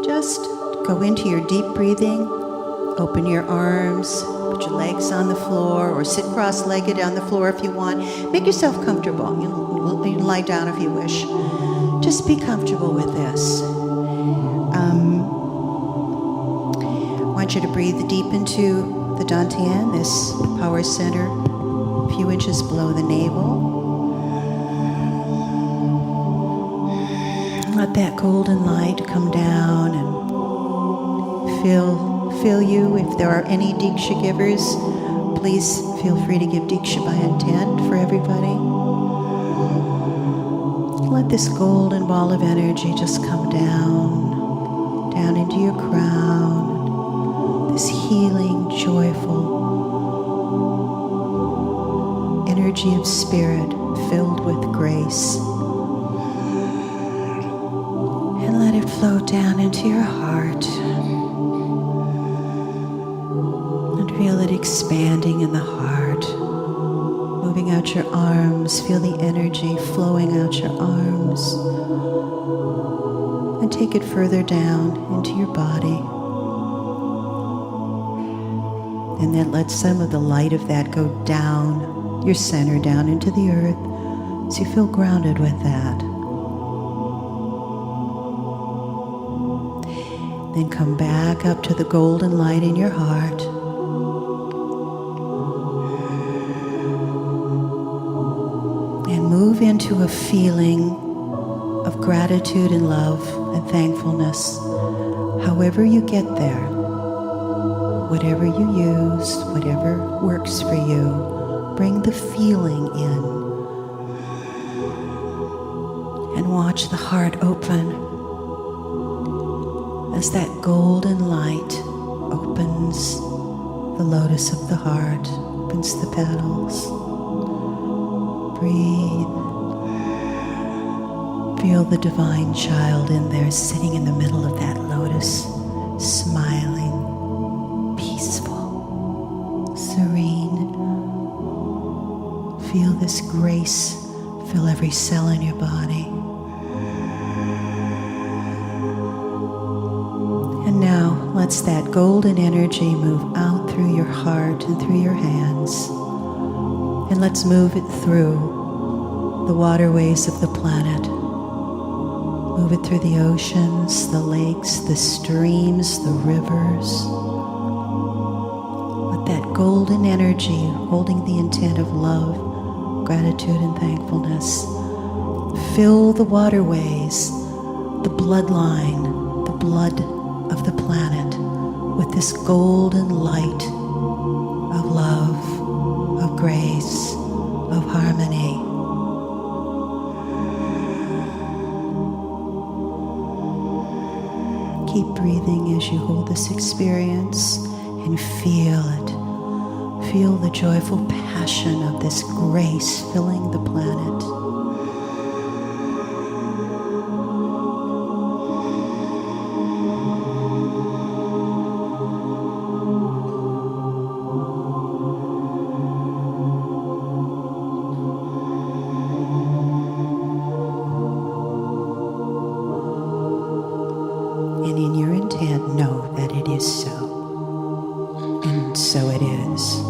Just go into your deep breathing. Open your arms, put your legs on the floor, or sit cross-legged on the floor if you want. Make yourself comfortable. You can lie down if you wish. Just be comfortable with this. I want you to breathe deep into the dantian, this power center, a few inches below the navel. Let that golden light come down and fill you. If there are any Diksha givers, please feel free to give Diksha by intent for everybody. Let this golden ball of energy just come down into your crown. This healing, joyful energy of spirit filled with grace. And let it flow down into your heart. Feel it expanding in the heart, moving out your arms. Feel the energy flowing out your arms. And take it further down into your body. And then let some of the light of that go down your center, down into the earth, so you feel grounded with that. Then come back up to the golden light in your heart. Move into a feeling of gratitude and love and thankfulness. However you get there, whatever you use, whatever works for you, bring the feeling in. And watch the heart open as that golden light opens the lotus of the heart, opens the petals. Breathe. Feel the divine child in there sitting in the middle of that lotus, smiling, peaceful, serene. Feel this grace fill every cell in your body. And now let's that golden energy move out through your heart and through your hands. And let's move it through the waterways of the planet. Move it through the oceans, the lakes, the streams, the rivers. Let that golden energy, holding the intent of love, gratitude, and thankfulness, fill the waterways, the bloodline, the blood of the planet, with this golden light of love, of grace, of harmony. Keep breathing as you hold this experience and feel it. Feel the joyful passion of this grace filling the planet. And in your intent, know that it is so. And so it is.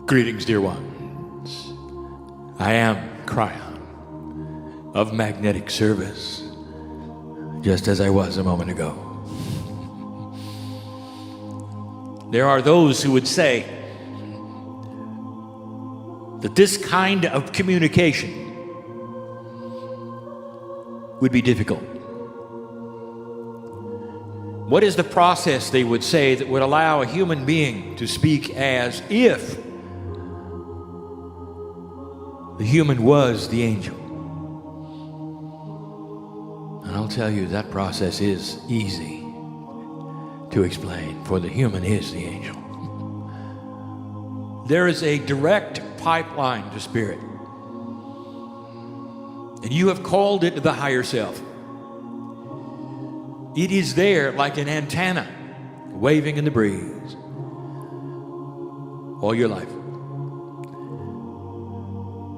Greetings, dear ones. I am Kryon of magnetic service, just as I was a moment ago. There are those who would say that this kind of communication would be difficult. What is the process, they would say, that would allow a human being to speak as if the human was the angel? And I'll tell you, that process is easy to explain, for the human is the angel. There is a direct pipeline to spirit, and you have called it the higher self. It is there like an antenna waving in the breeze all your life.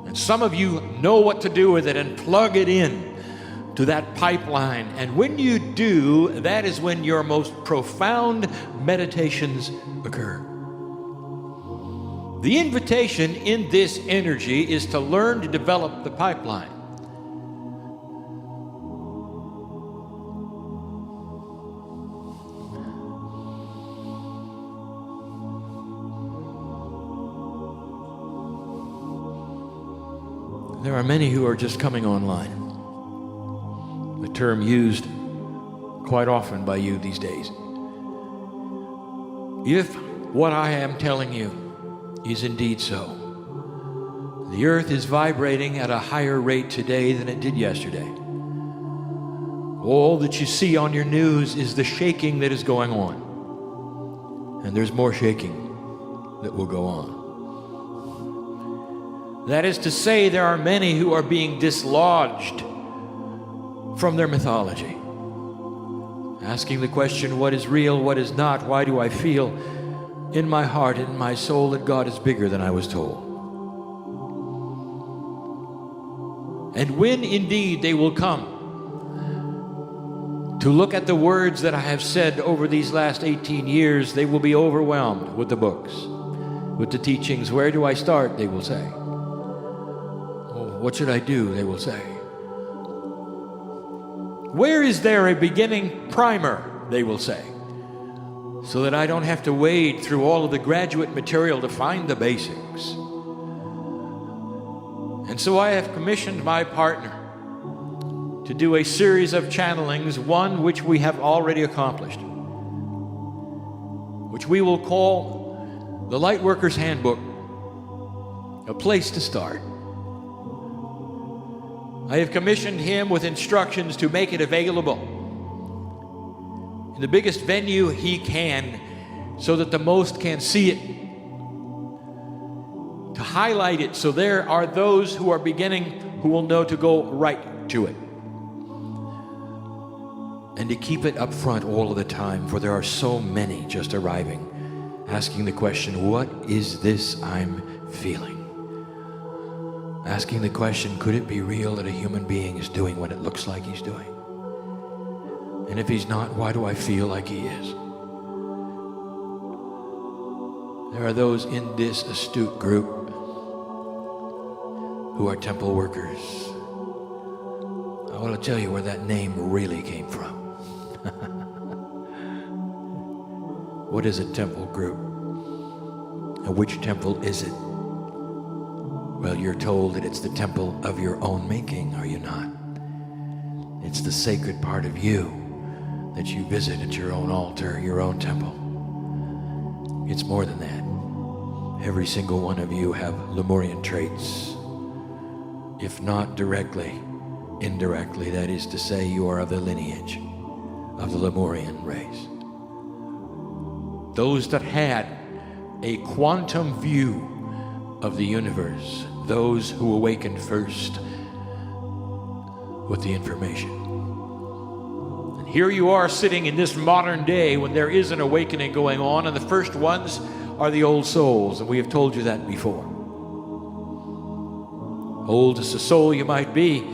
And some of you know what to do with it and plug it in to that pipeline. And when you do, that is when your most profound meditations occur. The invitation in this energy is to learn to develop the pipeline. There are many who are just coming online, a term used quite often by you these days. If what I am telling you is indeed so, the earth is vibrating at a higher rate today than it did yesterday. All that you see on your news is the shaking that is going on, and there's more shaking that will go on. That is to say, there are many who are being dislodged from their mythology, asking the question, what is real, what is not? Why do I feel in my heart and in my soul that God is bigger than I was told? And when indeed they will come to look at the words that I have said over these last 18 years, they will be overwhelmed with the books, with the teachings. Where do I start? They will say. What should I do? They will say. Where is there a beginning primer? They will say, so that I don't have to wade through all of the graduate material to find the basics. And so I have commissioned my partner to do a series of channelings, one which we have already accomplished, which we will call the Lightworker's Handbook, a place to start. I have commissioned him with instructions to make it available in the biggest venue he can, so that the most can see it, to highlight it so there are those who are beginning who will know to go right to it, and to keep it up front all of the time, for there are so many just arriving, asking the question, what is this I'm feeling? Asking the question, could it be real that a human being is doing what it looks like he's doing? And if he's not, why do I feel like he is? There are those in this astute group who are temple workers. I want to tell you where that name really came from. What is a temple group? And which temple is it? Well, you're told that it's the temple of your own making, are you not? It's the sacred part of you that you visit at your own altar, your own temple. It's more than that. Every single one of you have Lemurian traits. If not directly, indirectly, that is to say, you are of the lineage of the Lemurian race. Those that had a quantum view of the universe, those who awakened first with the information. And here you are sitting in this modern day when there is an awakening going on, and the first ones are the old souls, and we have told you that before. Old as a soul you might be,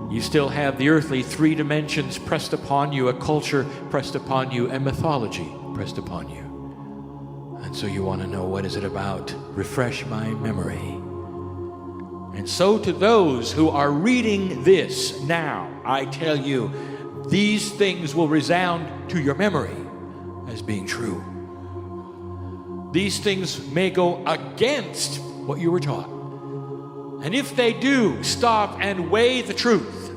you still have the earthly three dimensions pressed upon you, a culture pressed upon you, and mythology pressed upon you. And so you want to know, what is it about? Refresh my memory. And so to those who are reading this now, I tell you, these things will resound to your memory as being true. These things may go against what you were taught. And if they do, stop and weigh the truth.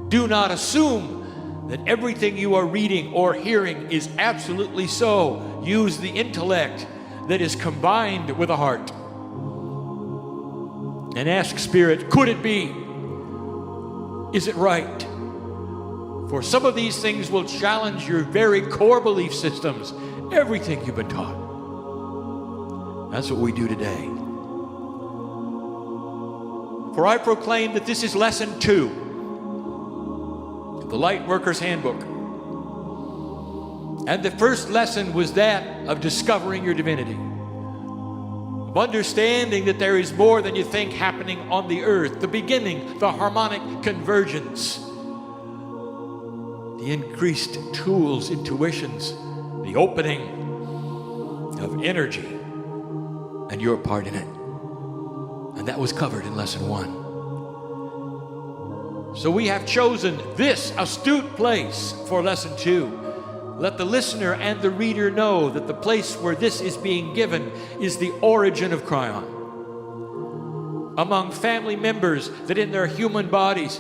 Do not assume that everything you are reading or hearing is absolutely so. Use the intellect that is combined with the heart. And ask Spirit, could it be? Is it right? For some of these things will challenge your very core belief systems, everything you've been taught. That's what we do today. For I proclaim that this is lesson 2 of the Light Worker's Handbook. And the first lesson was that of discovering your divinity, of understanding that there is more than you think happening on the earth, the beginning, the harmonic convergence, the increased tools, intuitions, the opening of energy, and your part in it. And that was covered in lesson 1. So we have chosen this astute place for lesson 2. Let the listener and the reader know that the place where this is being given is the origin of Kryon. Among family members that in their human bodies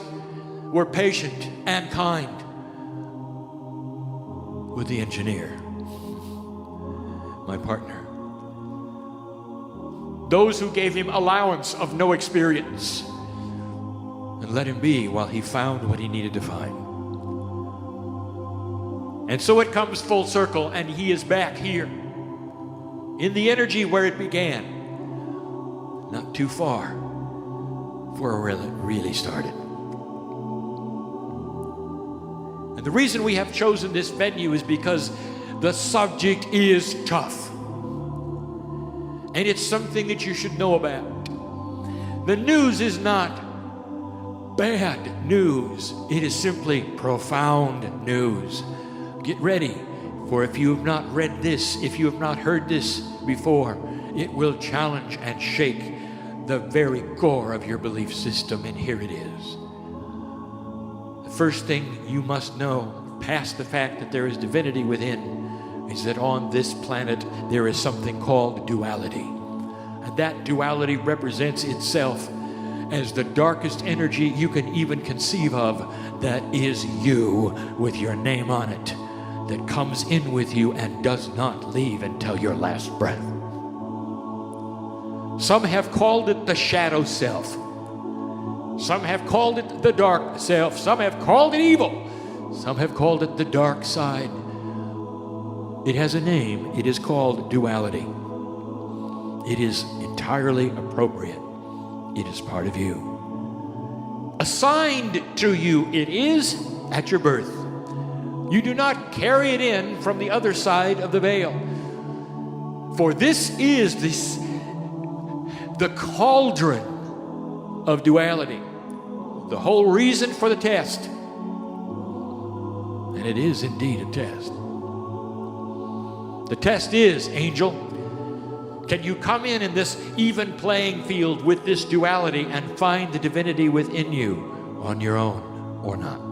were patient and kind with the engineer, my partner. Those who gave him allowance of no experience and let him be while he found what he needed to find. And so it comes full circle, and he is back here in the energy where it began, not too far for where it really started. And the reason we have chosen this venue is because the subject is tough. And it's something that you should know about. The news is not bad news. It is simply profound news. Get ready, for if you have not read this, if you have not heard this before, it will challenge and shake the very core of your belief system, and here it is. The first thing you must know, past the fact that there is divinity within, is that on this planet there is something called duality. And that duality represents itself as the darkest energy you can even conceive of, that is you with your name on it, that comes in with you and does not leave until your last breath. Some have called it the shadow self. Some have called it the dark self. Some have called it evil. Some have called it the dark side. It has a name. It is called duality. It is entirely appropriate. It is part of you. Assigned to you it is at your birth. You do not carry it in from the other side of the veil. For this is the cauldron of duality. The whole reason for the test. And it is indeed a test. The test is, angel, can you come in this even playing field with this duality and find the divinity within you on your own or not?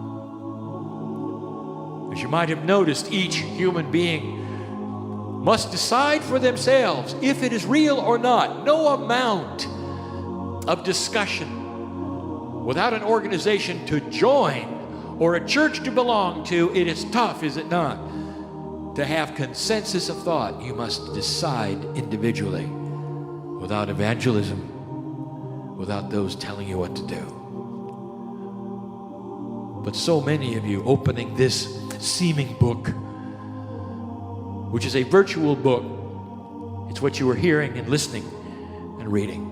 As you might have noticed, each human being must decide for themselves if it is real or not. No amount of discussion without an organization to join or a church to belong to, it is tough, is it not? To have consensus of thought, you must decide individually, without evangelism, without those telling you what to do. But so many of you opening this seeming book, which is a virtual book, it's what you were hearing and listening and reading.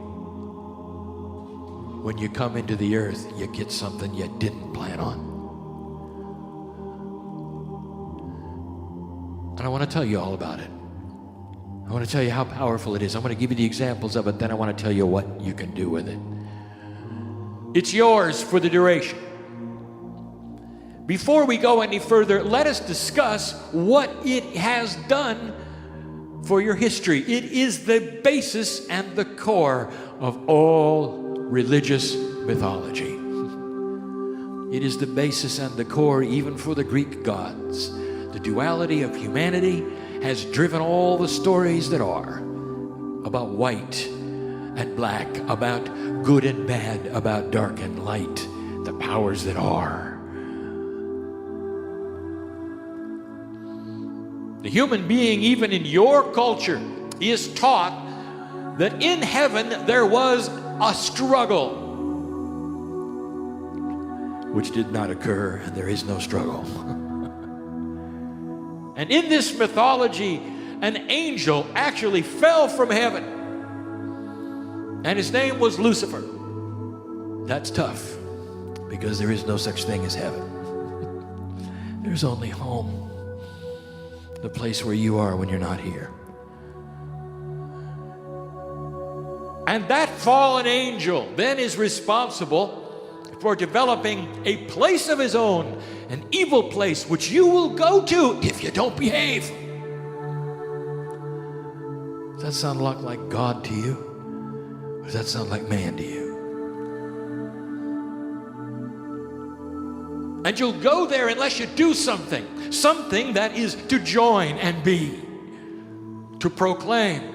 When you come into the earth, you get something you didn't plan on. And I want to tell you all about it. I want to tell you how powerful it is. I'm going to give you the examples of it, then I want to tell you what you can do with it. It's yours for the duration. Before we go any further, let us discuss what it has done for your history. It is the basis and the core of all religious mythology. It is the basis and the core even for the Greek gods. The duality of humanity has driven all the stories that are about white and black, about good and bad, about dark and light, the powers that are. The human being, even in your culture, is taught that in heaven there was a struggle, which did not occur, and there is no struggle. And in this mythology, an angel actually fell from heaven, and his name was Lucifer. That's tough, because there is no such thing as heaven. There's only home, the place where you are when you're not here. And that fallen angel then is responsible for developing a place of his own, an evil place which you will go to if you don't behave. Does that sound like God to you? Or does that sound like man to you? And you'll go there unless you do something that is to join and be, to proclaim,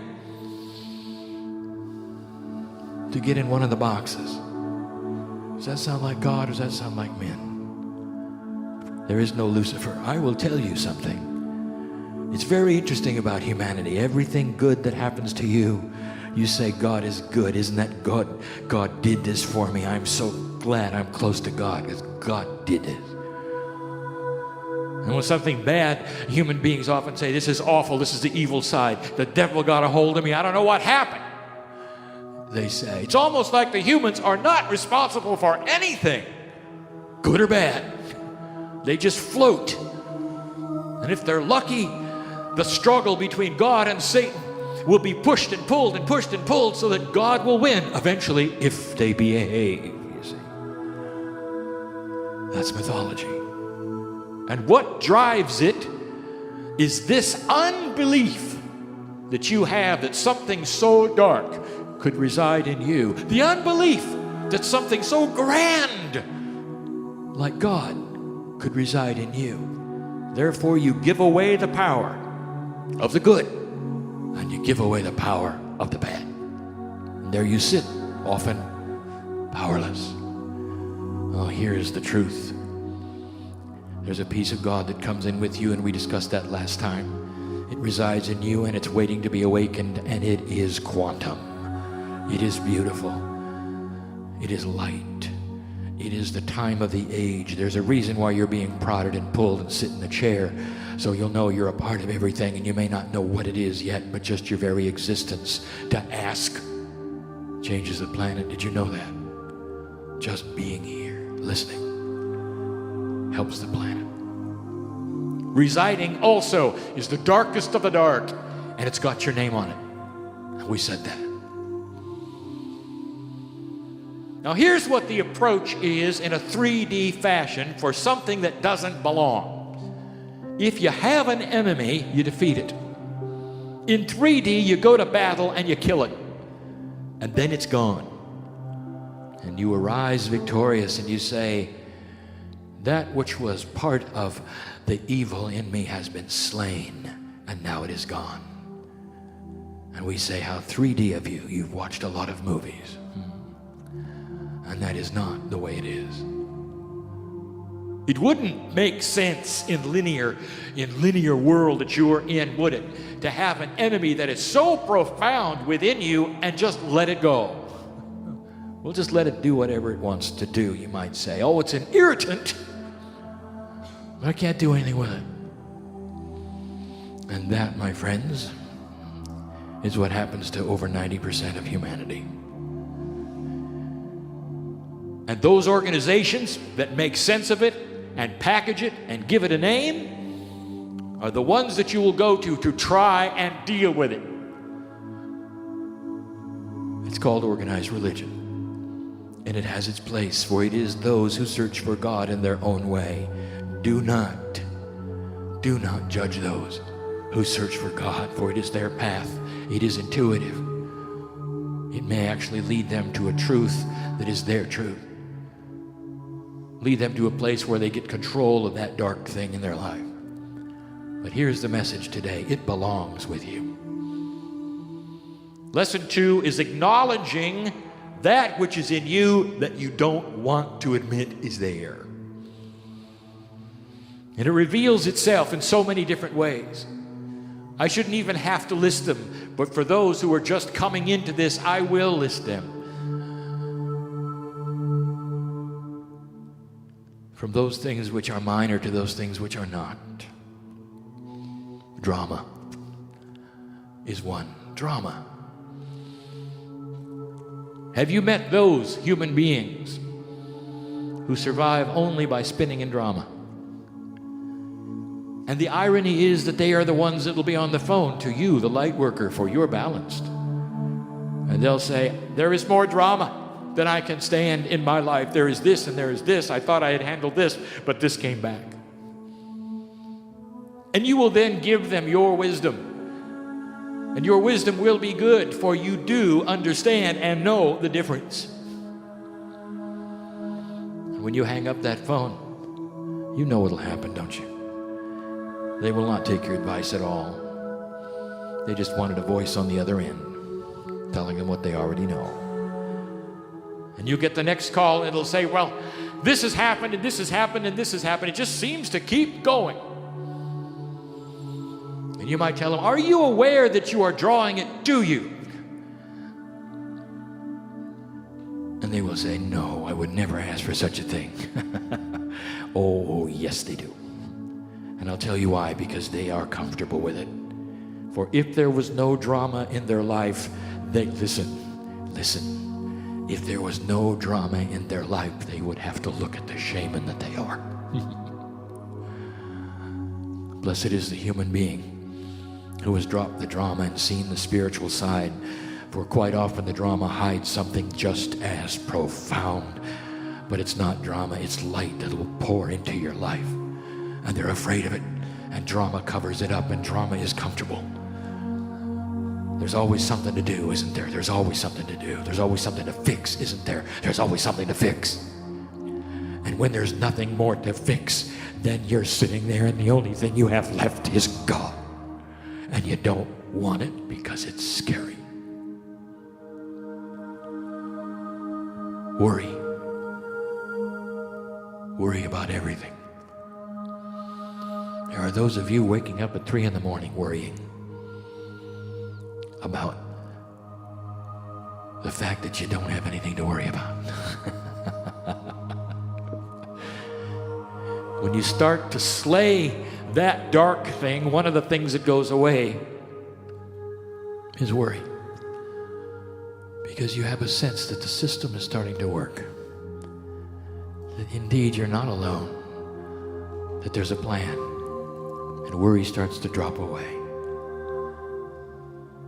to get in one of the boxes. Does that sound like God, or does that sound like men? There is no Lucifer. I will tell you something. It's very interesting about humanity. Everything good that happens to you, you say, God is good. Isn't that God? God did this for me. I'm so glad I'm close to God because God did it. And when something bad, human beings often say, this is awful. This is the evil side. The devil got a hold of me. I don't know what happened. They say. It's almost like the humans are not responsible for anything, good or bad. They just float. And if they're lucky, the struggle between God and Satan will be pushed and pulled and pushed and pulled so that God will win eventually if they behave, you see. That's mythology. And what drives it is this unbelief that you have that something so dark could reside in you. The unbelief that something so grand like God could reside in you. Therefore, you give away the power of the good and you give away the power of the bad. And there you sit, often powerless. Oh, here's the truth. There's a piece of God that comes in with you, and we discussed that last time. It resides in you, and it's waiting to be awakened, and it is quantum. It is beautiful. It is light. It is the time of the age. There's a reason why you're being prodded and pulled and sit in the chair, so you'll know you're a part of everything, and you may not know what it is yet, but just your very existence to ask changes the planet. Did you know that? Just being here, listening, helps the planet. Residing also is the darkest of the dark, and it's got your name on it. And we said that. Now here's what the approach is in a 3D fashion for something that doesn't belong. If you have an enemy, you defeat it. In 3D, you go to battle and you kill it. And then it's gone. And you arise victorious and you say, that which was part of the evil in me has been slain, and now it is gone. And we say how 3D of you, you've watched a lot of movies. And that is not the way it is. It wouldn't make sense in linear world that you are in, would it? To have an enemy that is so profound within you and just let it go. We'll just let it do whatever it wants to do, you might say. Oh, it's an irritant, but I can't do anything with it. And that, my friends, is what happens to over 90% of humanity. And those organizations that make sense of it and package it and give it a name are the ones that you will go to try and deal with it. It's called organized religion. And it has its place, for it is those who search for God in their own way. Do not judge those who search for God, for it is their path. It is intuitive. It may actually lead them to a truth that is their truth. Lead them to a place where they get control of that dark thing in their life. But here's the message today. It belongs with you. Lesson 2 is acknowledging that which is in you that you don't want to admit is there. And it reveals itself in so many different ways. I shouldn't even have to list them, but for those who are just coming into this, I will list them. From those things which are minor to those things which are not. Drama is one. Drama. Have you met those human beings who survive only by spinning in drama? And the irony is that they are the ones that will be on the phone to you, the light worker, for you're balanced. And they'll say, there is more drama than I can stand in my life. There is this and there is this. I thought I had handled this, but this came back. And you will then give them your wisdom. And your wisdom will be good, for you do understand and know the difference. And when you hang up that phone, you know what'll happen, don't you? They will not take your advice at all. They just wanted a voice on the other end telling them what they already know. And you get the next call and it'll say, well, this has happened and this has happened and this has happened. It just seems to keep going. And you might tell them, are you aware that you are drawing it to you? And they will say, no, I would never ask for such a thing. Oh, yes, they do. And I'll tell you why, because they are comfortable with it. For if there was no drama in their life, listen, if there was no drama in their life, they would have to look at the shaman that they are. Blessed is the human being who has dropped the drama and seen the spiritual side, for quite often the drama hides something just as profound. But it's not drama, it's light that will pour into your life. And they're afraid of it, and drama covers it up, and drama is comfortable. There's always something to do, isn't there? There's always something to do. There's always something to fix, isn't there? There's always something to fix. And when there's nothing more to fix, then you're sitting there and the only thing you have left is God. And you don't want it because it's scary. Worry. Worry about everything. There are those of you waking up at 3 in the morning worrying about the fact that you don't have anything to worry about. When you start to slay that dark thing, one of the things that goes away is worry. Because you have a sense that the system is starting to work. That indeed you're not alone. That there's a plan. And worry starts to drop away.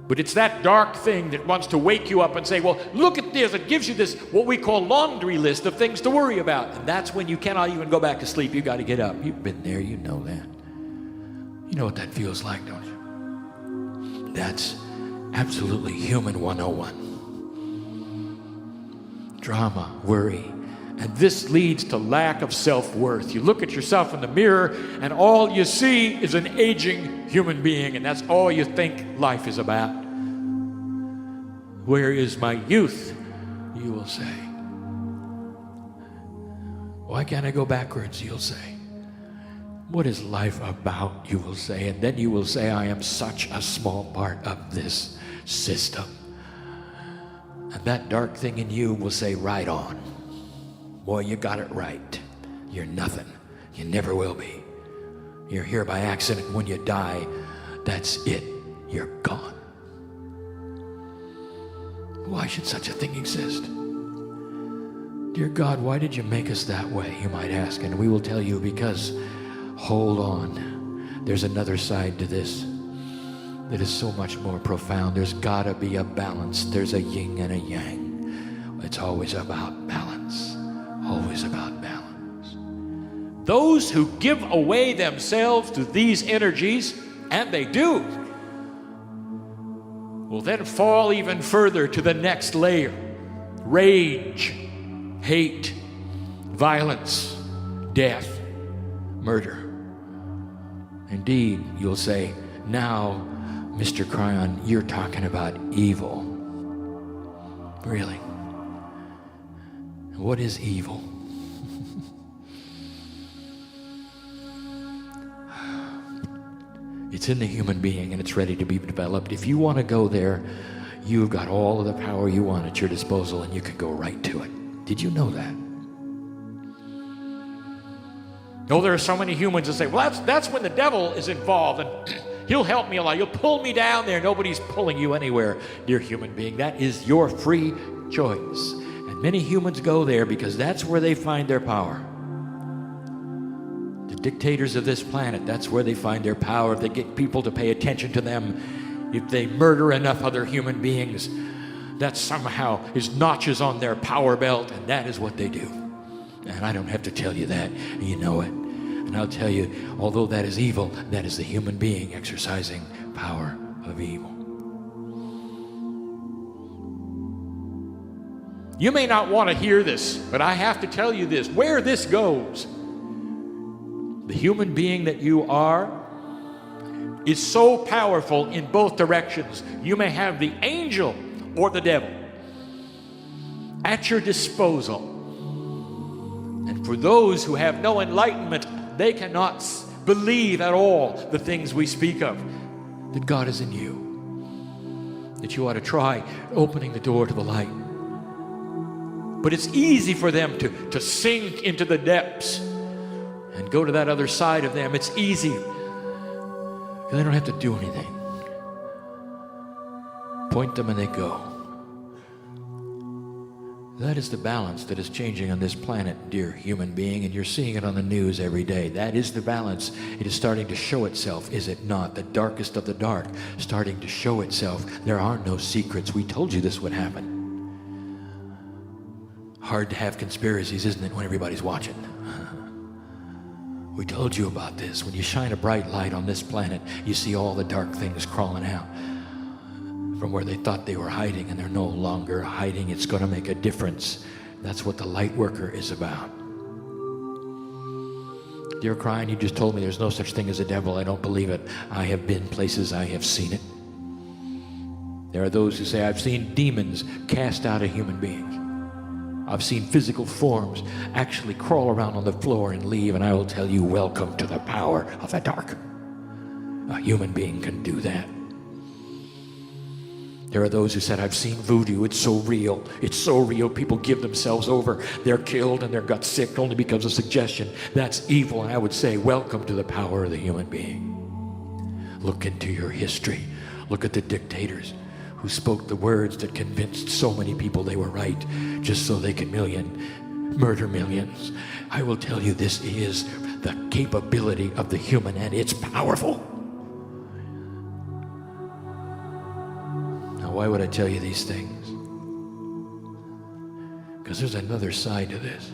But it's that dark thing that wants to wake you up and say, well, look at this. It gives you this, what we call laundry list of things to worry about. And that's when you cannot even go back to sleep. You got to get up. You've been there. You know that. You know what that feels like, don't you? That's absolutely human 101. Drama, worry. And this leads to lack of self-worth. You look at yourself in the mirror and all you see is an aging human being, and that's all you think life is about. Where is my youth? You will say. Why can't I go backwards? You'll say. What is life about? You will say. And then you will say, I am such a small part of this system. And that dark thing in you will say, right on. Boy, you got it right. You're nothing. You never will be. You're here by accident. When you die, that's it. You're gone. Why should such a thing exist? Dear God, why did you make us that way, you might ask? And we will tell you, because, hold on, there's another side to this that is so much more profound. There's got to be a balance. There's a yin and a yang. It's always about balance. Always about balance. Those who give away themselves to these energies and they do, will then fall even further to the next layer. Rage, hate, violence, death, murder. Indeed, you'll say, now, Mr. Kryon, you're talking about evil. Really? What is evil? It's in the human being and it's ready to be developed. If you want to go there, you've got all of the power you want at your disposal and you can go right to it. Did you know that? Oh, there are so many humans that say, well, that's when the devil is involved and he'll help me a lot. He'll pull me down there. Nobody's pulling you anywhere, dear human being. That is your free choice. And many humans go there because that's where they find their power. The dictators of this planet, that's where they find their power. If they get people to pay attention to them, if they murder enough other human beings, that somehow is notches on their power belt, and that is what they do. And I don't have to tell you that. You know it. And I'll tell you, although that is evil, that is the human being exercising power of evil. You may not want to hear this, but I have to tell you this. Where this goes, the human being that you are is so powerful in both directions. You may have the angel or the devil at your disposal. And for those who have no enlightenment, they cannot believe at all the things we speak of, that God is in you, that you ought to try opening the door to the light. But it's easy for them to sink into the depths and go to that other side of them. It's easy because they don't have to do anything. Point them and they go. That is the balance that is changing on this planet, dear human being, and you're seeing it on the news every day. That is the balance. It is starting to show itself, is it not? The darkest of the dark starting to show itself. There are no secrets. We told you this would happen. Hard to have conspiracies, isn't it, when everybody's watching? We told you about this. When you shine a bright light on this planet, you see all the dark things crawling out from where they thought they were hiding, and they're no longer hiding. It's going to make a difference. That's what the light worker is about. Dear Kryon, you just told me there's no such thing as a devil. I don't believe it. I have been places, I have seen it. There are those who say, I've seen demons cast out of human beings. I've seen physical forms actually crawl around on the floor and leave, and I will tell you, welcome to the power of the dark. A human being can do that. There are those who said, I've seen voodoo. It's so real. It's so real. People give themselves over. They're killed and they're got sick only because of suggestion. That's evil. And I would say, welcome to the power of the human being. Look into your history. Look at the dictators who spoke the words that convinced so many people they were right just so they could murder millions. I will tell you, this is the capability of the human, and it's powerful. Why would I tell you these things? Because there's another side to this.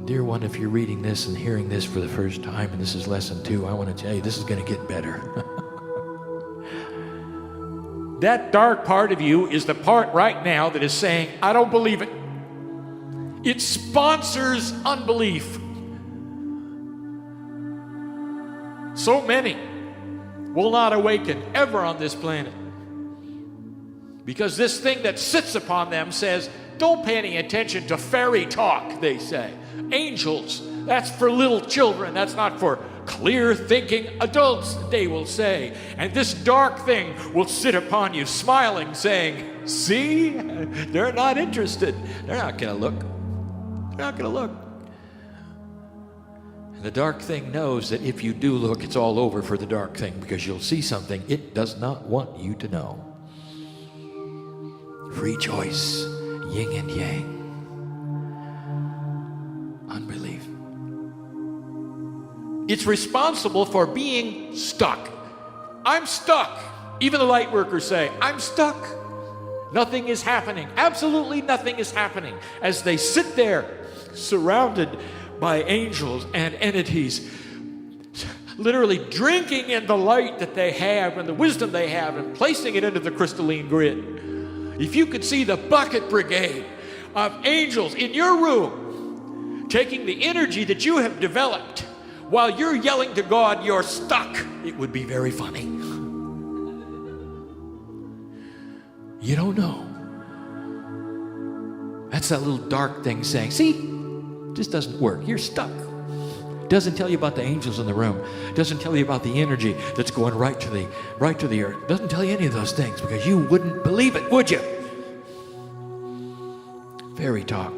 Dear one, if you're reading this and hearing this for the first time, and this is lesson 2, I want to tell you this is going to get better. That dark part of you is the part right now that is saying, I don't believe it. It sponsors unbelief. So many will not awaken ever on this planet, because this thing that sits upon them says, don't pay any attention to fairy talk, they say. Angels, that's for little children, that's not for clear thinking adults, they will say. And this dark thing will sit upon you smiling, saying, see, they're not interested. They're not going to look. They're not going to look. The dark thing knows that if you do look, it's all over for the dark thing, because you'll see something it does not want you to know. Free choice, yin and yang. Unbelief. It's responsible for being stuck. I'm stuck. Even the light workers say, I'm stuck. Nothing is happening. Absolutely nothing is happening. As they sit there surrounded by angels and entities literally drinking in the light that they have and the wisdom they have and placing it into the crystalline grid. If you could see the bucket brigade of angels in your room taking the energy that you have developed while you're yelling to God, you're stuck, it would be very funny. You don't know. That's that little dark thing saying, see, this doesn't work. You're stuck. Doesn't tell you about the angels in the room. Doesn't tell you about the energy that's going right to the earth. Doesn't tell you any of those things because you wouldn't believe it, would you? Fairy talk.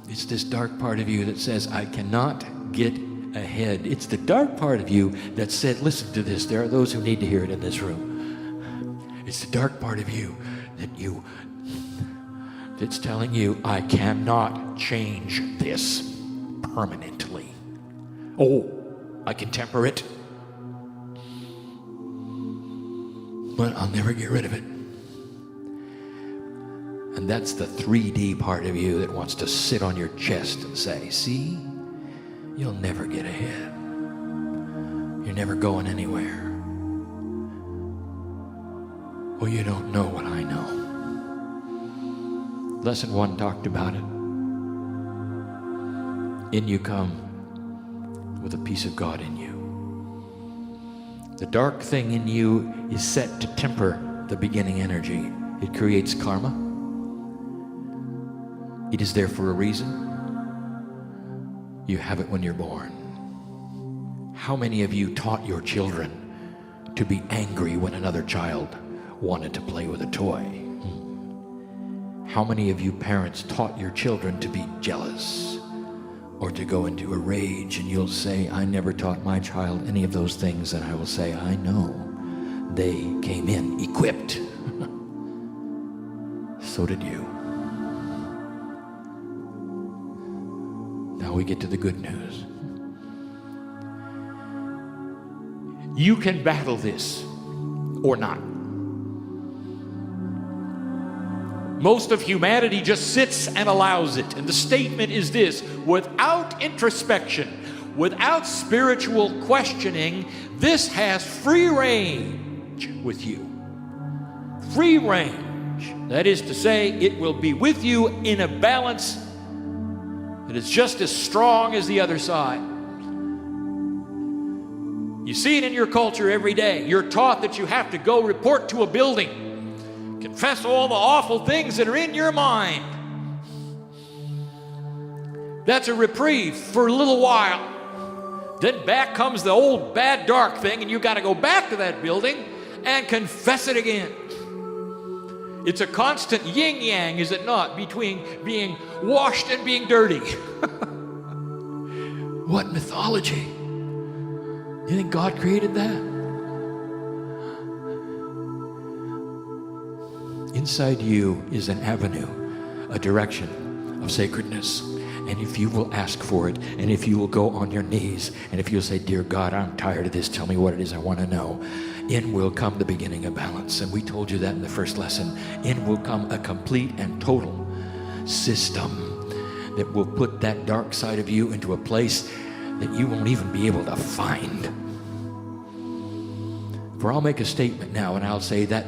It's this dark part of you that says, I cannot get ahead. It's the dark part of you that said, listen to this. There are those who need to hear it in this room. It's the dark part of you that's telling you, I cannot change this permanently. Oh, I can temper it, but I'll never get rid of it. And that's the 3D part of you that wants to sit on your chest and say, see, you'll never get ahead. You're never going anywhere. Well, you don't know what I know. Lesson 1 talked about it. In you come with a piece of God in you. The dark thing in you is set to temper the beginning energy. It creates karma. It is there for a reason. You have it when you're born. How many of you taught your children to be angry when another child wanted to play with a toy? How many of you parents taught your children to be jealous or to go into a rage? And you'll say, I never taught my child any of those things. And I will say, I know. They came in equipped. So did you. Now we get to the good news. You can battle this or not. Most of humanity just sits and allows it. And the statement is this: without introspection, without spiritual questioning, this has free range with you. Free range. That is to say, it will be with you in a balance that is just as strong as the other side. You see it in your culture every day. You're taught that you have to go report to a building, confess all the awful things that are in your mind. That's a reprieve for a little while. Then back comes the old bad dark thing, and you got to go back to that building and confess it again. It's a constant yin-yang, is it not, between being washed and being dirty? What mythology? You think God created that? Inside you is an avenue, a direction of sacredness. And if you will ask for it, and if you will go on your knees, and if you'll say, dear God, I'm tired of this, tell me what it is I want to know, in will come the beginning of balance. And we told you that in the first lesson. In will come a complete and total system that will put that dark side of you into a place that you won't even be able to find. For I'll make a statement now, and I'll say that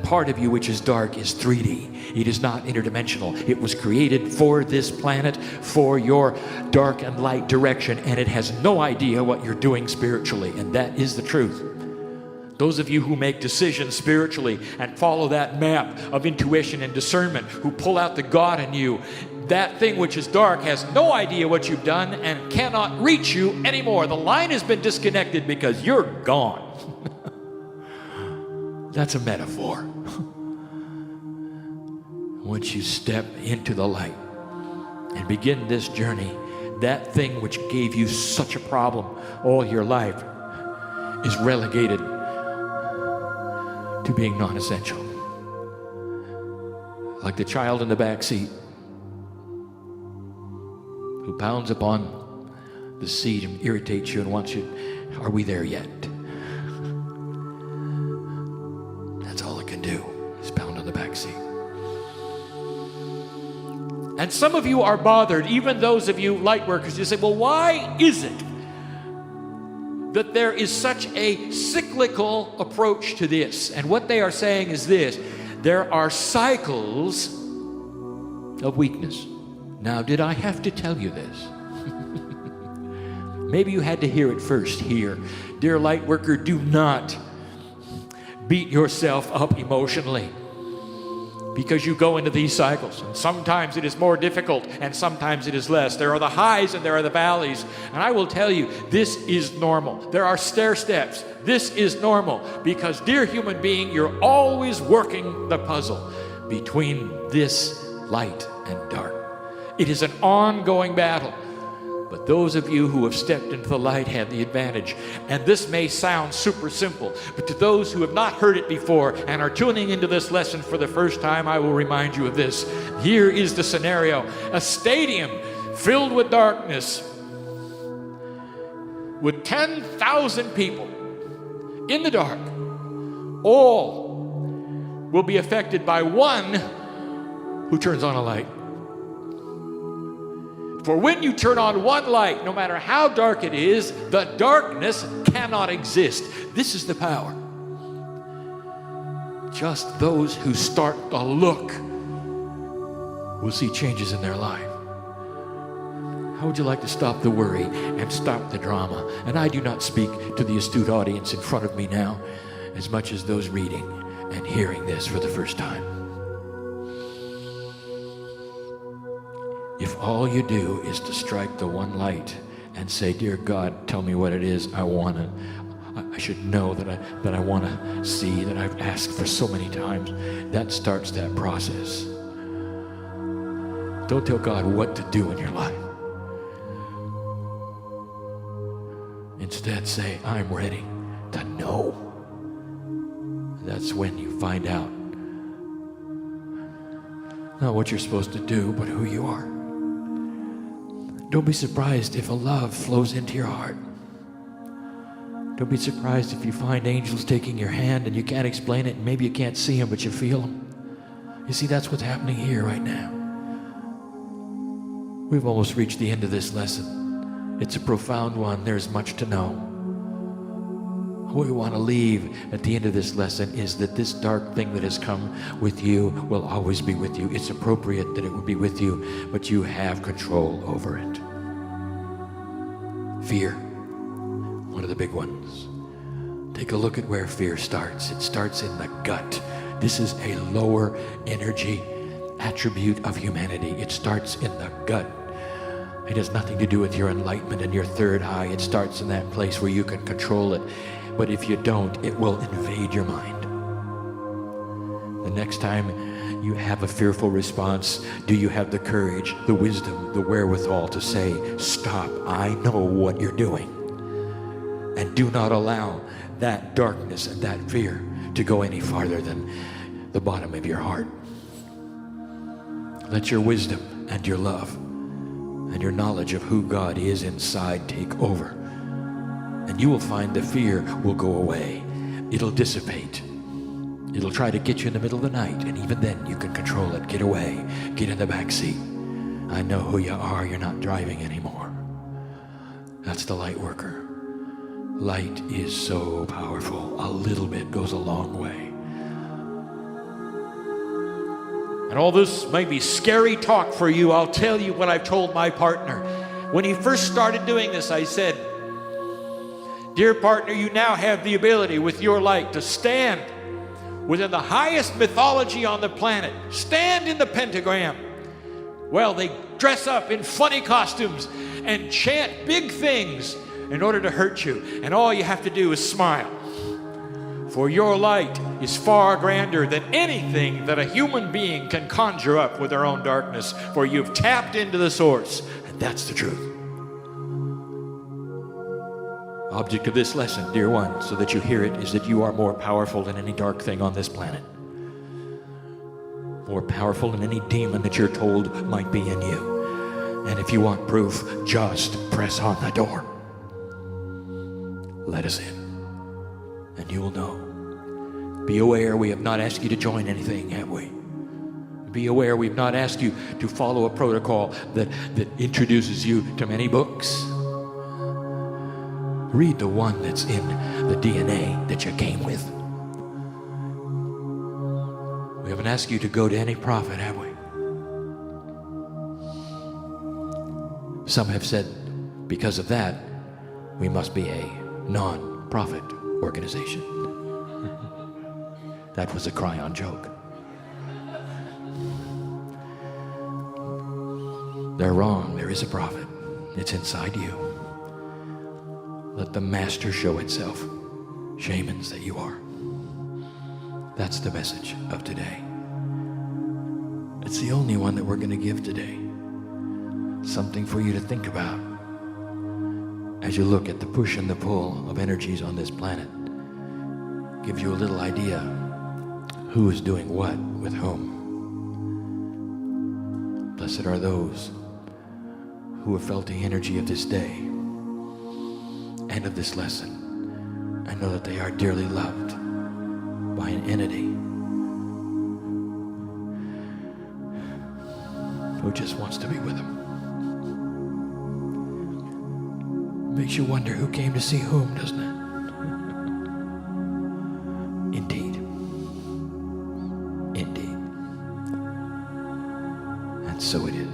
part of you which is dark is 3D. It is not interdimensional. It was created for this planet, for your dark and light direction, and it has no idea what you're doing spiritually, and that is the truth. Those of you who make decisions spiritually and follow that map of intuition and discernment, who pull out the God in you, that thing which is dark has no idea what you've done and cannot reach you anymore. The line has been disconnected because you're gone. That's a metaphor. Once you step into the light and begin this journey, that thing which gave you such a problem all your life is relegated to being non-essential. Like the child in the back seat who pounds upon the seat and irritates you and wants you, are we there yet? That's all it can do, is pound on the back seat. And some of you are bothered, even those of you light workers, you say, well, why is it that there is such a cyclical approach to this? And what they are saying is this: there are cycles of weakness. Now, did I have to tell you this? Maybe you had to hear it first here. Dear light worker, do not beat yourself up emotionally because you go into these cycles. And sometimes it is more difficult and sometimes it is less. There are the highs and there are the valleys. And I will tell you, this is normal. There are stair steps. This is normal because, dear human being, you're always working the puzzle between this light and dark. It is an ongoing battle. But those of you who have stepped into the light have the advantage. And this may sound super simple, but to those who have not heard it before and are tuning into this lesson for the first time, I will remind you of this. Here is the scenario: a stadium filled with darkness with 10,000 people in the dark. All will be affected by one who turns on a light. For when you turn on one light, no matter how dark it is, the darkness cannot exist. This is the power. Just those who start to look will see changes in their life. How would you like to stop the worry and stop the drama? And I do not speak to the astute audience in front of me now as much as those reading and hearing this for the first time. If all you do is to strike the one light and say, dear God, tell me what it is I should know, that I want to see, that I've asked for so many times, that starts that process. Don't tell God what to do in your life. Instead, say, I'm ready to know. That's when you find out not what you're supposed to do, but who you are. Don't be surprised if a love flows into your heart. Don't be surprised if you find angels taking your hand and you can't explain it, and maybe you can't see them, but you feel them. You see, that's what's happening here right now. We've almost reached the end of this lesson. It's a profound one. There's much to know. What we want to leave at the end of this lesson is that this dark thing that has come with you will always be with you. It's appropriate that it will be with you, but you have control over it. Fear, one of the big ones. Take a look at where fear starts. It starts in the gut. This is a lower energy attribute of humanity. It starts in the gut. It has nothing to do with your enlightenment and your third eye. It starts in that place where you can control it. But if you don't, it will invade your mind. The next time you have a fearful response, do you have the courage, the wisdom, the wherewithal to say, stop, I know what you're doing. And do not allow that darkness and that fear to go any farther than the bottom of your heart. Let your wisdom and your love and your knowledge of who God is inside take over. And you will find the fear will go away. It'll dissipate. It'll try to get you in the middle of the night, and even then you can control it. Get away. Get in the back seat. I know who you are. You're not driving anymore. That's the light worker. Light is so powerful. A little bit goes a long way. And all this may be scary talk for you. I'll tell you what I've told my partner. When he first started doing this, I said, dear partner, you now have the ability with your light to stand within the highest mythology on the planet. Stand in the pentagram. Well, they dress up in funny costumes and chant big things in order to hurt you. And all you have to do is smile. For your light is far grander than anything that a human being can conjure up with their own darkness. For you've tapped into the source, and that's the truth. Object of this lesson, dear one, so that you hear it, is that you are more powerful than any dark thing on this planet. More powerful than any demon that you're told might be in you. And if you want proof, just press on the door. Let us in, and you will know. Be aware, we have not asked you to join anything, have we? be aware we've not asked you to follow a protocol that introduces you to many books. Read the one that's in the DNA that you came with. We haven't asked you to go to any prophet, have we? Some have said, because of that, we must be a non-profit organization. That was a Kryon joke. They're wrong. There is a prophet. It's inside you. Let the master show itself. Shamans that you are. That's the message of today. It's the only one that we're going to give today. Something for you to think about as you look at the push and the pull of energies on this planet. Give you a little idea who is doing what with whom. Blessed are those who have felt the energy of this day and of this lesson and know that they are dearly loved by an entity who just wants to be with them. Makes you wonder who came to see whom, doesn't it? Indeed. Indeed. And so it is.